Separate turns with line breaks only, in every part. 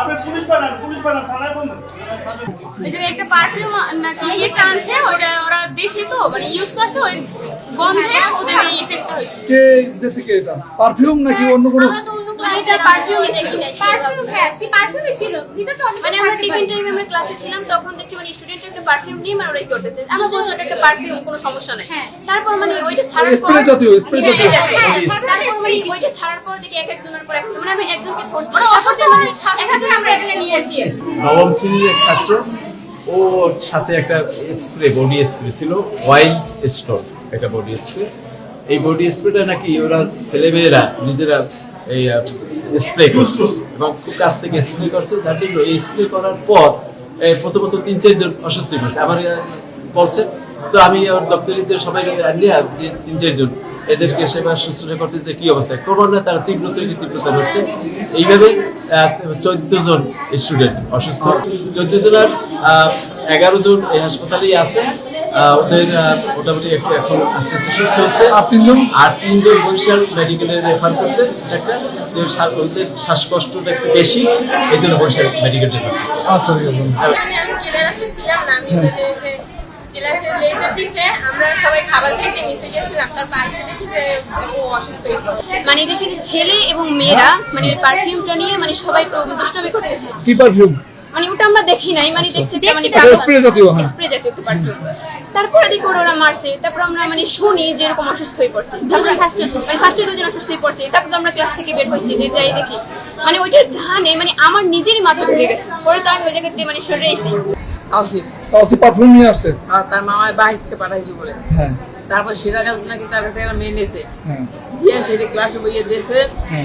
আপনি পুলিশ পাঠান থানায় বন্ধ।
ওই যে একটা পারফিউম নাকি এটা আনছে, ওটা ওরা দেশি তো মানে ইউজ করছে, ওই গন্ধে ওদের এই ইফেক্ট হয়েছে।
কে দেশে কে এটা পারফিউম নাকি অন্য কোনো?
এটা পারফিউমই ছিল, পারফিউম হ্যাঁ সে পারফিউমই ছিল। ভিতরে তো অনেক মানে আমরা টিফিন টাইমে আমরা ক্লাসে ছিলাম, তখন দেখছি মানে স্টুডেন্টরা একটা পারফিউম নিয়ে মানে ওরাই করতেছে। আমরা বলছি ওটা একটা পারফিউম, কোনো সমস্যা নাই। তারপর মানে ওইটা ছাড়ার পর
স্প্রে জাতীয়
তারপর মানে ওইটা ছাড়ার পর দেখি এক একজনের পর একজন মানে আমি একজনকে ধরছি, অসুস্থ মানে একজন আমরা এখানে নিয়ে এসেছি।
নবম শ্রেণীর এক ছাত্র, ওর সাথে একটা স্প্রে, বডি স্প্রে ছিল, ওয়াইল্ড স্টোন একটা বডি স্প্রে। এই বডি স্প্রেটা নাকি ওরা ছেলেমেয়েরা নিজেরা এই স্প্রে করছে এবং খুব কাছ থেকে স্প্রে করছে, যার জন্য এই স্প্রে করার পর প্রথমত ৩-৪ জন অসুস্থ হয়েছে। আমার বলছে, তো আমি আমার দপ্তরিদের সবাইকে নিয়ে যে 3-4 জন এদেরকে সেবা শুশ্রূষা করতে যে কি অবস্থা ক্রমান্বয়ে তারা তীব্রতা হচ্ছে। এইভাবে 14 জন স্টুডেন্ট অসুস্থ, 14 জনের 11 জন এই হাসপাতালেই আছে। ওদের মোটামুটি এখন আস্তে আস্তে সুস্থ হচ্ছে। আর 3 জন বরিশাল মেডিকেলে রেফার করছে। একটা ওদের শ্বাসকষ্টটা একটু বেশি, এই জন্য বরিশাল মেডিকেল রেফার করছে।
আচ্ছা,
আমি ক্লাসে ছিলাম না, আমি যে ক্লাসে লেজার দিছে, আমরা সবাই খাবার খেতে নিচে গেছিলাম, তারপর এসে দেখি যে ও অসুস্থ হয়ে পড়েছে। মানে দেখি যে ছেলে এবং মেয়েরা মানে ওই পারফিউমটা নিয়ে মানে সবাই দুষ্টুমি করতেছে।
কি পারফিউম?
মানে ওটা আমরা দেখি নাই, মানে দেখছি মানে
স্প্রে জাতীয়, হ্যাঁ
স্প্রে জাতীয় একটা পারফিউম। তারপরে দেখি ওরা মারছে, তারপর আমরা মানে শুনি যে এরকম অসুস্থ হয়ে পড়ছে, ফার্স্টে 2 জন অসুস্থ হয়ে পড়ছে। তারপর আমরা ক্লাস থেকে বের হয়েছি, যে যাই দেখি মানে ওইটার ঘ্রাণে মানে আমার নিজেরই মাথা ঘুরে গেছে। পরে তো আমি ওই জায়গা থেকে মানে সরে এসেছি।
তাওসি পারফিউম নিয়ে আসছে,
আর তার মামার বাহির থেকে পাঠাইছে বলে।
হ্যাঁ
তারপর সেটা নাকি তার কাছে একটা মেয়ে নিয়েছে,
হ্যাঁ
দিয়ে সেটা ক্লাসে বইয়ে দিয়েছে।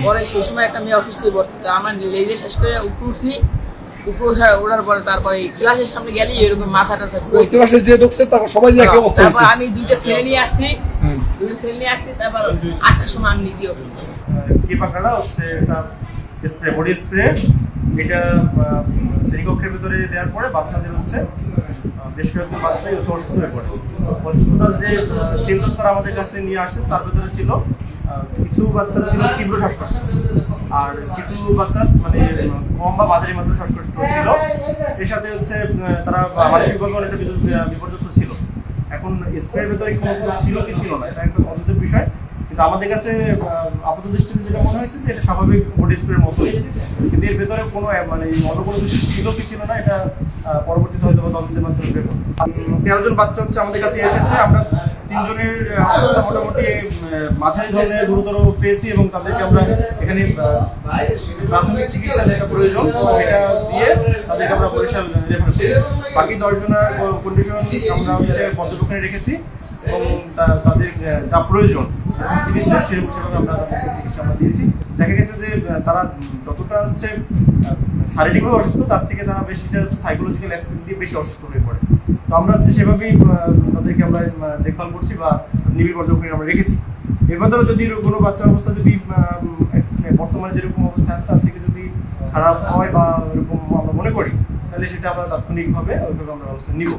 পরে সেই সময় একটা মেয়ে অসুস্থ হয়ে পড়ছে, তো আমার লেগে শেষ করে উঠছি, ওঠার পরে তারপরে ক্লাসের সামনে গেলেই এরকম মাথাটা
ওই ক্লাসে যে ঢুকছে তারপর সবাই একই অবস্থা
তারপর
হয়েছে।
আমি 2টা ছেলে নিয়ে আসছি, তারপর আসার সময় আমি নিজে অসুস্থ।
কি পাখাটা হচ্ছে এটা স্প্রে, বডি স্প্রে। এটা শ্রেণীকক্ষের ভিতরে দেওয়ার পরে বাচ্চাদের হচ্ছে বেশ কয়েকজন বাচ্চাই হচ্ছে অসুস্থ হয়ে পড়ে। অসুস্থতার যে সিমটমস তারা আমাদের কাছে নিয়ে আসছে, তার ভিতরে ছিল কিছু বাচ্চার ছিল তীব্র শ্বাসকষ্ট, আর কিছু বাচ্চার মানে কম বা মাঝারি মাত্রার শ্বাসকষ্ট ছিল। এর সাথে হচ্ছে তারা মানসিকভাবে অনেকটা বিপর্যস্ত ছিল। এখন স্প্রের ভিতরে কোনো কিছু ছিল কি ছিল না, এটা একটা তদন্তের বিষয়। কিন্তু আমাদের কাছে আপাত দৃষ্টিতে যেটা মনে হয়েছে যে এটা স্বাভাবিক বডি স্প্রের মতোই, কিন্তু এর ভেতরে কোনো মানে অন্য কোনো কিছু ছিল কি ছিল না, এটা পরবর্তীতে হয়তো তদন্তের মাধ্যমে বের হবে। 13 জন বাচ্চা হচ্ছে আমাদের কাছে এসেছে। আমরা 3 জনের অবস্থা মোটামুটি মাঝারি ধরনের গুরুতর পেয়েছি এবং তাদেরকে আমরা এখানে প্রাথমিক চিকিৎসা যেটা প্রয়োজন সেটা দিয়ে তাদেরকে আমরা বরিশাল রেফার করি। বাকি 10 জনের কন্ডিশন আমরা হচ্ছে পর্যবেক্ষণে রেখেছি এবং তাদের যা প্রয়োজন চিকিৎসা সেভাবে আমরা তাদেরকে চিকিৎসা আমরা দিয়েছি। দেখা গেছে যে তারা যতটা হচ্ছে শারীরিকভাবে অসুস্থ, তার থেকে তারা বেশিটা হচ্ছে সাইকোলজিক্যাল অ্যাসপেক্ট দিয়ে বেশি অসুস্থ হয়ে পড়ে। তো আমরা হচ্ছে সেভাবেই তাদেরকে আমরা দেখভাল করছি বা নিবিড় পর্যবেক্ষণে আমরা রেখেছি। এর ভেতরে যদি কোনো বাচ্চার অবস্থা যদি বর্তমানে যেরকম অবস্থা আছে তার থেকে যদি খারাপ হয় বা এরকম আমরা মনে করি, তাহলে সেটা আমরা তাৎক্ষণিকভাবে ওইভাবে আমরা ব্যবস্থা নিব।